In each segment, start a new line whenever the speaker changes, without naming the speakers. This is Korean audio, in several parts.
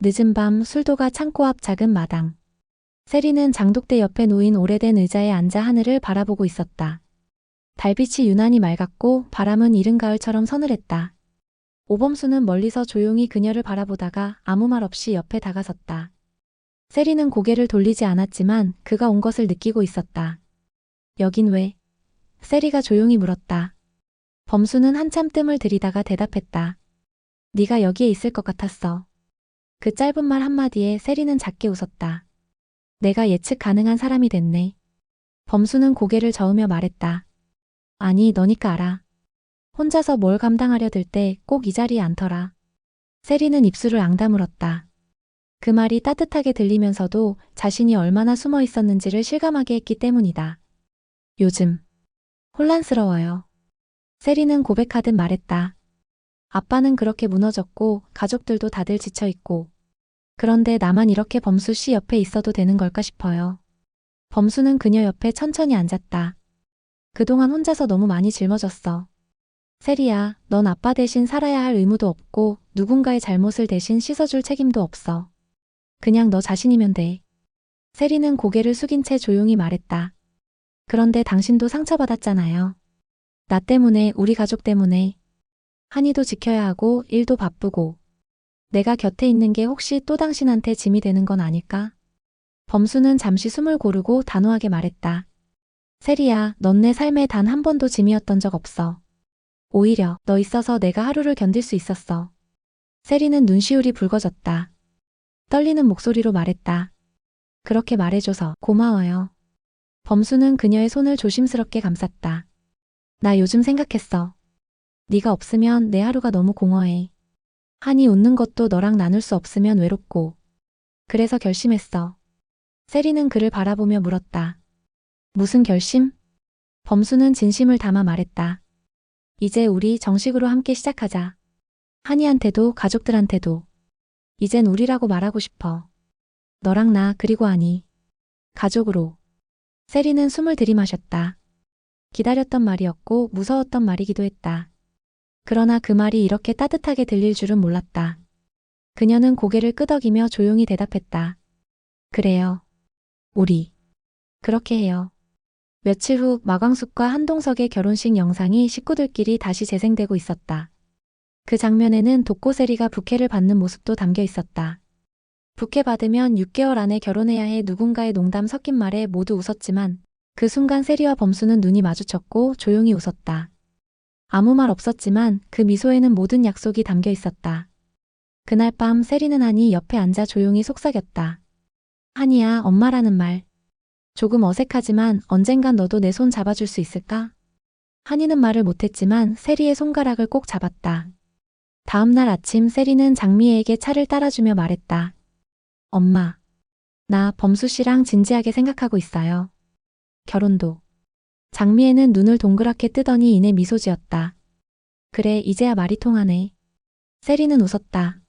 늦은 밤 술도가 창고 앞 작은 마당. 세리는 장독대 옆에 놓인 오래된 의자에 앉아 하늘을 바라보고 있었다. 달빛이 유난히 맑았고 바람은 이른 가을처럼 서늘했다. 오범수는 멀리서 조용히 그녀를 바라보다가 아무 말 없이 옆에 다가섰다. 세리는 고개를 돌리지 않았지만 그가 온 것을 느끼고 있었다. 여긴 왜? 세리가 조용히 물었다. 범수는 한참 뜸을 들이다가 대답했다. 네가 여기에 있을 것 같았어. 그 짧은 말 한마디에 세리는 작게 웃었다. 내가 예측 가능한 사람이 됐네. 범수는 고개를 저으며 말했다. 아니, 너니까 알아. 혼자서 뭘 감당하려 들 때 꼭 이 자리에 앉더라. 세리는 입술을 앙다물었다. 그 말이 따뜻하게 들리면서도 자신이 얼마나 숨어 있었는지를 실감하게 했기 때문이다. 요즘 혼란스러워요. 세리는 고백하듯 말했다. 아빠는 그렇게 무너졌고 가족들도 다들 지쳐있고 그런데 나만 이렇게 범수 씨 옆에 있어도 되는 걸까 싶어요. 범수는 그녀 옆에 천천히 앉았다. 그동안 혼자서 너무 많이 짊어졌어. 세리야, 넌 아빠 대신 살아야 할 의무도 없고 누군가의 잘못을 대신 씻어줄 책임도 없어. 그냥 너 자신이면 돼. 세리는 고개를 숙인 채 조용히 말했다. 그런데 당신도 상처받았잖아요. 나 때문에, 우리 가족 때문에. 한이도 지켜야 하고 일도 바쁘고. 내가 곁에 있는 게 혹시 또 당신한테 짐이 되는 건 아닐까? 범수는 잠시 숨을 고르고 단호하게 말했다. 세리야, 넌 내 삶에 단 한 번도 짐이었던 적 없어. 오히려 너 있어서 내가 하루를 견딜 수 있었어. 세리는 눈시울이 붉어졌다. 떨리는 목소리로 말했다. 그렇게 말해줘서 고마워요. 범수는 그녀의 손을 조심스럽게 감쌌다. 나 요즘 생각했어. 네가 없으면 내 하루가 너무 공허해. 한이 웃는 것도 너랑 나눌 수 없으면 외롭고. 그래서 결심했어. 세리는 그를 바라보며 물었다. 무슨 결심? 범수는 진심을 담아 말했다. 이제 우리 정식으로 함께 시작하자. 한이한테도 가족들한테도. 이젠 우리라고 말하고 싶어. 너랑 나 그리고 한이. 가족으로. 세리는 숨을 들이마셨다. 기다렸던 말이었고 무서웠던 말이기도 했다. 그러나 그 말이 이렇게 따뜻하게 들릴 줄은 몰랐다. 그녀는 고개를 끄덕이며 조용히 대답했다. 그래요. 우리. 그렇게 해요. 며칠 후 마광숙과 한동석의 결혼식 영상이 식구들끼리 다시 재생되고 있었다. 그 장면에는 독고세리가 부케를 받는 모습도 담겨 있었다. 부케 받으면 6개월 안에 결혼해야 해 누군가의 농담 섞인 말에 모두 웃었지만 그 순간 세리와 범수는 눈이 마주쳤고 조용히 웃었다. 아무 말 없었지만 그 미소에는 모든 약속이 담겨 있었다. 그날 밤 세리는 한이 옆에 앉아 조용히 속삭였다. 한이야, 엄마라는 말. 조금 어색하지만 언젠간 너도 내 손 잡아줄 수 있을까? 한이는 말을 못했지만 세리의 손가락을 꼭 잡았다. 다음 날 아침 세리는 장미애에게 차를 따라주며 말했다. 엄마, 나 범수 씨랑 진지하게 생각하고 있어요. 결혼도. 장미애는 눈을 동그랗게 뜨더니 이내 미소 지었다. 그래, 이제야 말이 통하네. 세리는 웃었다.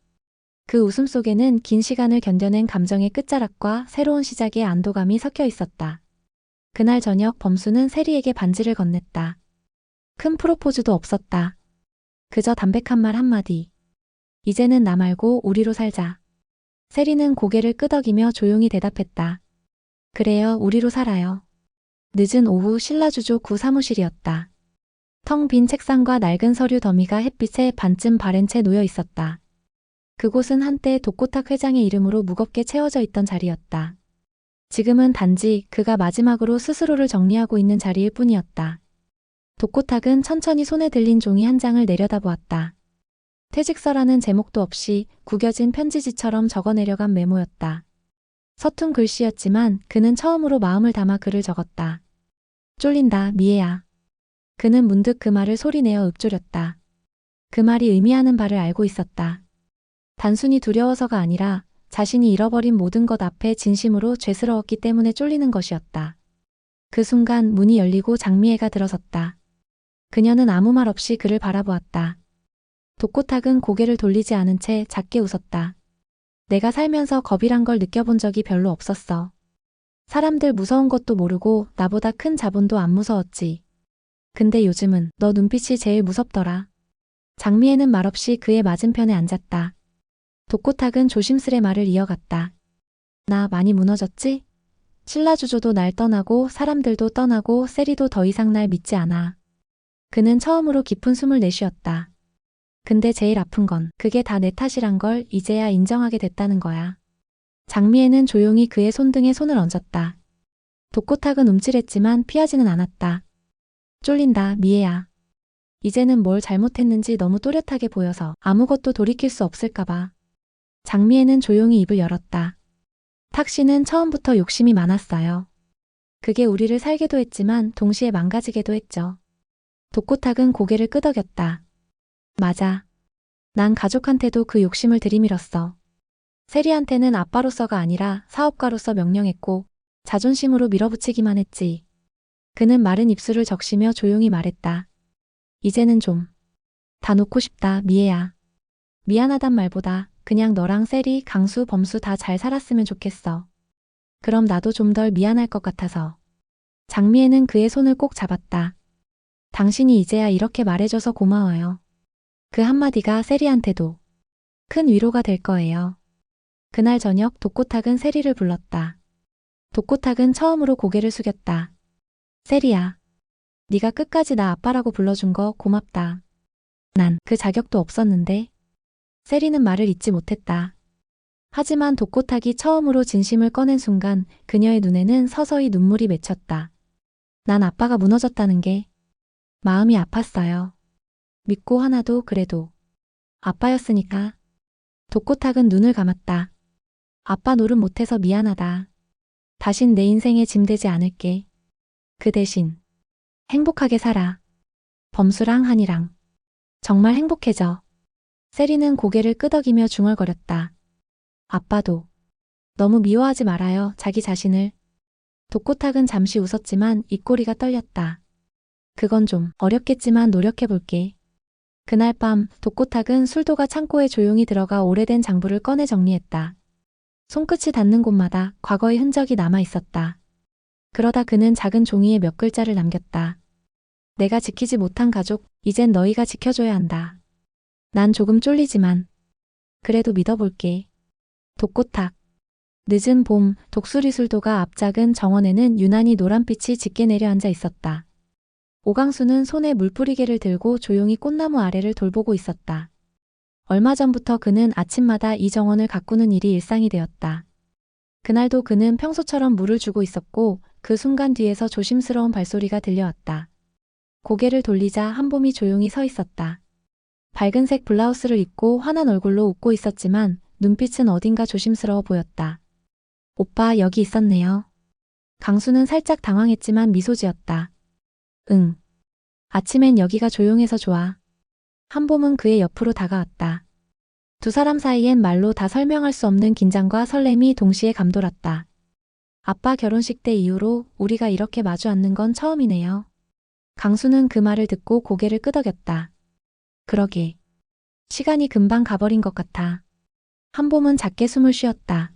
그 웃음 속에는 긴 시간을 견뎌낸 감정의 끝자락과 새로운 시작의 안도감이 섞여 있었다. 그날 저녁 범수는 세리에게 반지를 건넸다. 큰 프로포즈도 없었다. 그저 담백한 말 한마디. 이제는 나 말고 우리로 살자. 세리는 고개를 끄덕이며 조용히 대답했다. 그래요, 우리로 살아요. 늦은 오후 신라주조 구 사무실이었다. 텅 빈 책상과 낡은 서류 더미가 햇빛에 반쯤 바랜 채 놓여 있었다. 그곳은 한때 독고탁 회장의 이름으로 무겁게 채워져 있던 자리였다. 지금은 단지 그가 마지막으로 스스로를 정리하고 있는 자리일 뿐이었다. 독고탁은 천천히 손에 들린 종이 한 장을 내려다보았다. 퇴직서라는 제목도 없이 구겨진 편지지처럼 적어내려간 메모였다. 서툰 글씨였지만 그는 처음으로 마음을 담아 글을 적었다. 쫄린다, 미애야. 그는 문득 그 말을 소리내어 읊조렸다. 그 말이 의미하는 바를 알고 있었다. 단순히 두려워서가 아니라 자신이 잃어버린 모든 것 앞에 진심으로 죄스러웠기 때문에 쫄리는 것이었다. 그 순간 문이 열리고 장미애가 들어섰다. 그녀는 아무 말 없이 그를 바라보았다. 독고탁은 고개를 돌리지 않은 채 작게 웃었다. 내가 살면서 겁이란 걸 느껴본 적이 별로 없었어. 사람들 무서운 것도 모르고 나보다 큰 자본도 안 무서웠지. 근데 요즘은 너 눈빛이 제일 무섭더라. 장미애는 말없이 그의 맞은편에 앉았다. 독고탁은 조심스레 말을 이어갔다. 나 많이 무너졌지? 신라주조도 날 떠나고 사람들도 떠나고 세리도 더 이상 날 믿지 않아. 그는 처음으로 깊은 숨을 내쉬었다. 근데 제일 아픈 건 그게 다 내 탓이란 걸 이제야 인정하게 됐다는 거야. 장미애는 조용히 그의 손등에 손을 얹었다. 독고탁은 움찔했지만 피하지는 않았다. 쫄린다, 미애야. 이제는 뭘 잘못했는지 너무 또렷하게 보여서 아무것도 돌이킬 수 없을까봐. 장미애는 조용히 입을 열었다. 탁씨는 처음부터 욕심이 많았어요. 그게 우리를 살게도 했지만 동시에 망가지게도 했죠. 독고탁은 고개를 끄덕였다. 맞아. 난 가족한테도 그 욕심을 들이밀었어. 세리한테는 아빠로서가 아니라 사업가로서 명령했고 자존심으로 밀어붙이기만 했지. 그는 마른 입술을 적시며 조용히 말했다. 이제는 좀 다 놓고 싶다, 미애야. 미안하단 말보다 그냥 너랑 세리, 강수, 범수 다 잘 살았으면 좋겠어. 그럼 나도 좀 덜 미안할 것 같아서. 장미애는 그의 손을 꼭 잡았다. 당신이 이제야 이렇게 말해줘서 고마워요. 그 한마디가 세리한테도 큰 위로가 될 거예요. 그날 저녁 독고탁은 세리를 불렀다. 독고탁은 처음으로 고개를 숙였다. 세리야. 네가 끝까지 나 아빠라고 불러준 거 고맙다. 난 그 자격도 없었는데. 세리는 말을 잇지 못했다. 하지만 독고탁이 처음으로 진심을 꺼낸 순간 그녀의 눈에는 서서히 눈물이 맺혔다. 난 아빠가 무너졌다는 게 마음이 아팠어요. 믿고 하나도 그래도 아빠였으니까. 독고탁은 눈을 감았다. 아빠 노릇 못해서 미안하다. 다신 내 인생에 짐 되지 않을게. 그 대신 행복하게 살아. 범수랑 한이랑. 정말 행복해져. 세리는 고개를 끄덕이며 중얼거렸다. 아빠도 너무 미워하지 말아요, 자기 자신을. 독고탁은 잠시 웃었지만 입꼬리가 떨렸다. 그건 좀 어렵겠지만 노력해볼게. 그날 밤 독고탁은 술도가 창고에 조용히 들어가 오래된 장부를 꺼내 정리했다. 손끝이 닿는 곳마다 과거의 흔적이 남아 있었다. 그러다 그는 작은 종이에 몇 글자를 남겼다. 내가 지키지 못한 가족, 이젠 너희가 지켜줘야 한다. 난 조금 쫄리지만 그래도 믿어볼게. 독고탁. 늦은 봄, 독수리술도가 앞작은 정원에는 유난히 노란빛이 짙게 내려앉아 있었다. 오강수는 손에 물뿌리개를 들고 조용히 꽃나무 아래를 돌보고 있었다. 얼마 전부터 그는 아침마다 이 정원을 가꾸는 일이 일상이 되었다. 그날도 그는 평소처럼 물을 주고 있었고 그 순간 뒤에서 조심스러운 발소리가 들려왔다. 고개를 돌리자 한봄이 조용히 서 있었다. 밝은색 블라우스를 입고 환한 얼굴로 웃고 있었지만 눈빛은 어딘가 조심스러워 보였다. 오빠 여기 있었네요. 강수는 살짝 당황했지만 미소 지었다. 응. 아침엔 여기가 조용해서 좋아. 한봄은 그의 옆으로 다가왔다. 두 사람 사이엔 말로 다 설명할 수 없는 긴장과 설렘이 동시에 감돌았다. 아빠 결혼식 때 이후로 우리가 이렇게 마주 앉는 건 처음이네요. 강수는 그 말을 듣고 고개를 끄덕였다. 그러게. 시간이 금방 가버린 것 같아. 한봄은 작게 숨을 쉬었다.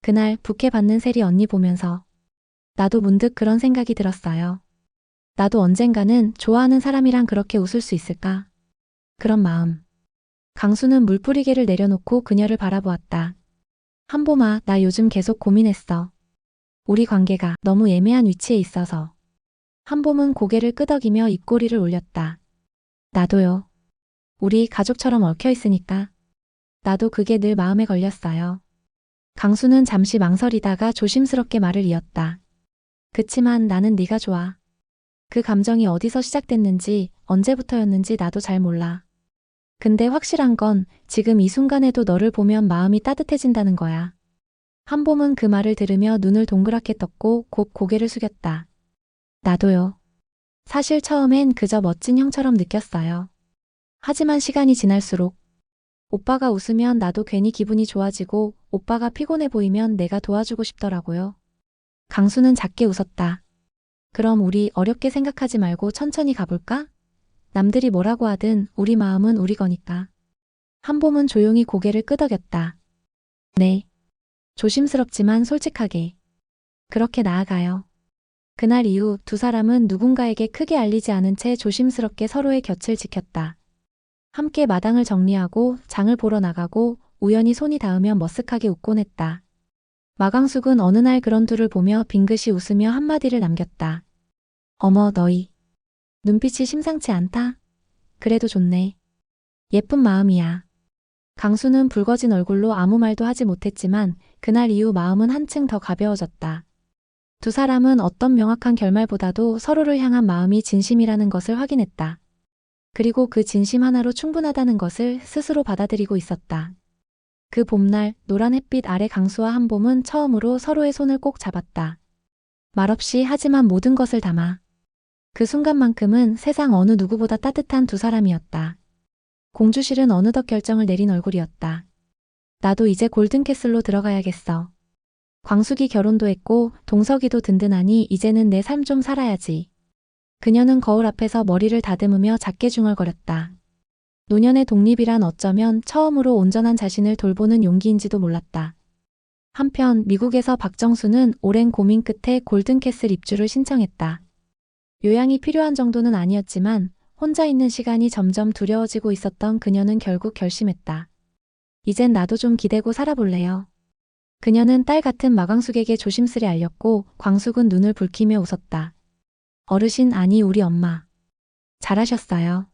그날 부케 받는 세리 언니 보면서 나도 문득 그런 생각이 들었어요. 나도 언젠가는 좋아하는 사람이랑 그렇게 웃을 수 있을까? 그런 마음. 강수는 물뿌리개를 내려놓고 그녀를 바라보았다. 한봄아, 나 요즘 계속 고민했어. 우리 관계가 너무 애매한 위치에 있어서. 한봄은 고개를 끄덕이며 입꼬리를 올렸다. 나도요. 우리 가족처럼 얽혀 있으니까. 나도 그게 늘 마음에 걸렸어요. 강수는 잠시 망설이다가 조심스럽게 말을 이었다. 그치만 나는 네가 좋아. 그 감정이 어디서 시작됐는지 언제부터였는지 나도 잘 몰라. 근데 확실한 건 지금 이 순간에도 너를 보면 마음이 따뜻해진다는 거야. 한봄은 그 말을 들으며 눈을 동그랗게 떴고 곧 고개를 숙였다. 나도요. 사실 처음엔 그저 멋진 형처럼 느꼈어요. 하지만 시간이 지날수록 오빠가 웃으면 나도 괜히 기분이 좋아지고 오빠가 피곤해 보이면 내가 도와주고 싶더라고요. 강수는 작게 웃었다. 그럼 우리 어렵게 생각하지 말고 천천히 가볼까? 남들이 뭐라고 하든 우리 마음은 우리 거니까. 한봄은 조용히 고개를 끄덕였다. 네. 조심스럽지만 솔직하게. 그렇게 나아가요. 그날 이후 두 사람은 누군가에게 크게 알리지 않은 채 조심스럽게 서로의 곁을 지켰다. 함께 마당을 정리하고 장을 보러 나가고 우연히 손이 닿으며 머쓱하게 웃곤 했다. 마광숙은 어느 날 그런 둘을 보며 빙긋이 웃으며 한마디를 남겼다. 어머 너희. 눈빛이 심상치 않다. 그래도 좋네. 예쁜 마음이야. 강수는 붉어진 얼굴로 아무 말도 하지 못했지만 그날 이후 마음은 한층 더 가벼워졌다. 두 사람은 어떤 명확한 결말보다도 서로를 향한 마음이 진심이라는 것을 확인했다. 그리고 그 진심 하나로 충분하다는 것을 스스로 받아들이고 있었다. 그 봄날 노란 햇빛 아래 강수와 한봄은 처음으로 서로의 손을 꼭 잡았다. 말없이 하지만 모든 것을 담아. 그 순간만큼은 세상 어느 누구보다 따뜻한 두 사람이었다. 공주실은 어느덧 결정을 내린 얼굴이었다. 나도 이제 골든캐슬로 들어가야겠어. 광숙이 결혼도 했고 동석이도 든든하니 이제는 내 삶 좀 살아야지. 그녀는 거울 앞에서 머리를 다듬으며 작게 중얼거렸다. 노년의 독립이란 어쩌면 처음으로 온전한 자신을 돌보는 용기인지도 몰랐다. 한편 미국에서 박정수는 오랜 고민 끝에 골든캐슬 입주를 신청했다. 요양이 필요한 정도는 아니었지만 혼자 있는 시간이 점점 두려워지고 있었던 그녀는 결국 결심했다. 이젠 나도 좀 기대고 살아볼래요. 그녀는 딸 같은 마광숙에게 조심스레 알렸고 광숙은 눈을 붉히며 웃었다. 어르신 아니 우리 엄마. 잘하셨어요.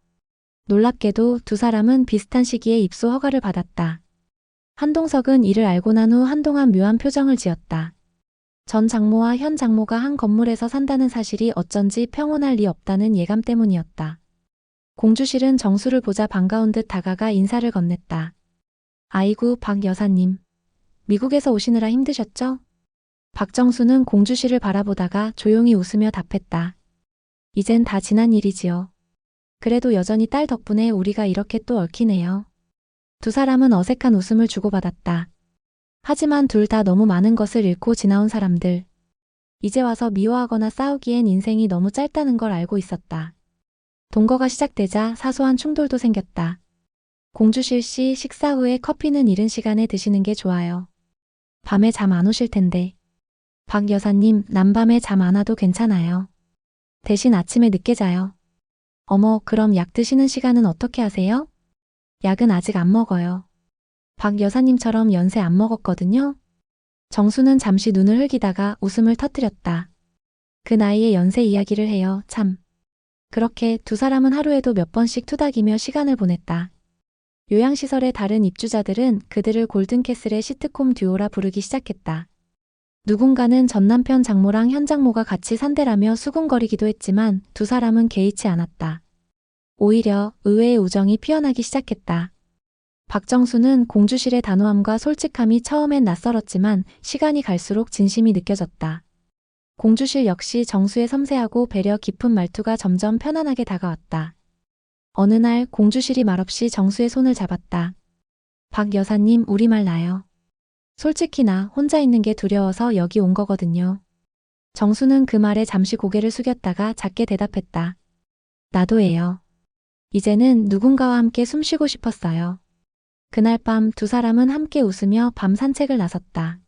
놀랍게도 두 사람은 비슷한 시기에 입소 허가를 받았다. 한동석은 이를 알고 난 후 한동안 묘한 표정을 지었다. 전 장모와 현 장모가 한 건물에서 산다는 사실이 어쩐지 평온할 리 없다는 예감 때문이었다. 공주실은 정수를 보자 반가운 듯 다가가 인사를 건넸다. 아이고 박 여사님. 미국에서 오시느라 힘드셨죠? 박정수는 공주실을 바라보다가 조용히 웃으며 답했다. 이젠 다 지난 일이지요. 그래도 여전히 딸 덕분에 우리가 이렇게 또 얽히네요. 두 사람은 어색한 웃음을 주고받았다. 하지만 둘 다 너무 많은 것을 잃고 지나온 사람들. 이제 와서 미워하거나 싸우기엔 인생이 너무 짧다는 걸 알고 있었다. 동거가 시작되자 사소한 충돌도 생겼다. 공주실 씨 식사 후에 커피는 이른 시간에 드시는 게 좋아요. 밤에 잠 안 오실 텐데. 박 여사님 난밤에 잠 안 와도 괜찮아요. 대신 아침에 늦게 자요. 어머 그럼 약 드시는 시간은 어떻게 하세요? 약은 아직 안 먹어요. 박 여사님처럼 연세 안 먹었거든요. 정수는 잠시 눈을 흘기다가 웃음을 터뜨렸다. 그 나이에 연세 이야기를 해요 참. 그렇게 두 사람은 하루에도 몇 번씩 투닥이며 시간을 보냈다. 요양시설의 다른 입주자들은 그들을 골든캐슬의 시트콤 듀오라 부르기 시작했다. 누군가는 전 남편 장모랑 현 장모가 같이 산대라며 수군거리기도 했지만 두 사람은 개의치 않았다. 오히려 의외의 우정이 피어나기 시작했다. 박정수는 공주실의 단호함과 솔직함이 처음엔 낯설었지만 시간이 갈수록 진심이 느껴졌다. 공주실 역시 정수의 섬세하고 배려 깊은 말투가 점점 편안하게 다가왔다. 어느 날 공주실이 말없이 정수의 손을 잡았다. 박 여사님 우리 말 나요. 솔직히 나 혼자 있는 게 두려워서 여기 온 거거든요. 정수는 그 말에 잠시 고개를 숙였다가 작게 대답했다. 나도예요. 이제는 누군가와 함께 숨쉬고 싶었어요. 그날 밤 두 사람은 함께 웃으며 밤 산책을 나섰다.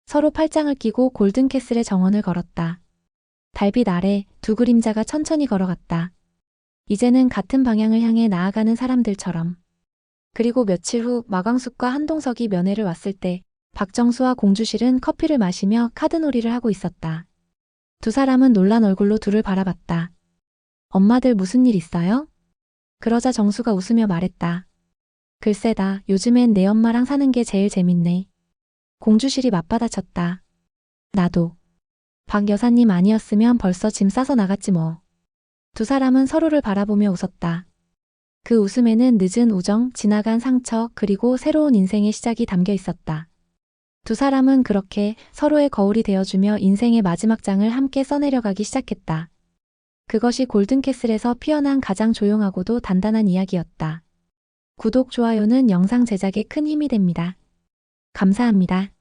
서로 팔짱을 끼고 골든캐슬의 정원을 걸었다. 달빛 아래 두 그림자가 천천히 걸어갔다. 이제는 같은 방향을 향해 나아가는 사람들처럼. 그리고 며칠 후 마광숙과 한동석이 면회를 왔을 때 박정수와 공주실은 커피를 마시며 카드놀이를 하고 있었다. 두 사람은 놀란 얼굴로 둘을 바라봤다. 엄마들 무슨 일 있어요? 그러자 정수가 웃으며 말했다. 글쎄다 요즘엔 내 엄마랑 사는 게 제일 재밌네. 공주실이 맞받아쳤다. 나도. 박 여사님 아니었으면 벌써 짐 싸서 나갔지 뭐. 두 사람은 서로를 바라보며 웃었다. 그 웃음에는 늦은 우정, 지나간 상처, 그리고 새로운 인생의 시작이 담겨 있었다. 두 사람은 그렇게 서로의 거울이 되어주며 인생의 마지막 장을 함께 써내려가기 시작했다. 그것이 골든캐슬에서 피어난 가장 조용하고도 단단한 이야기였다. 구독, 좋아요는 영상 제작에 큰 힘이 됩니다. 감사합니다.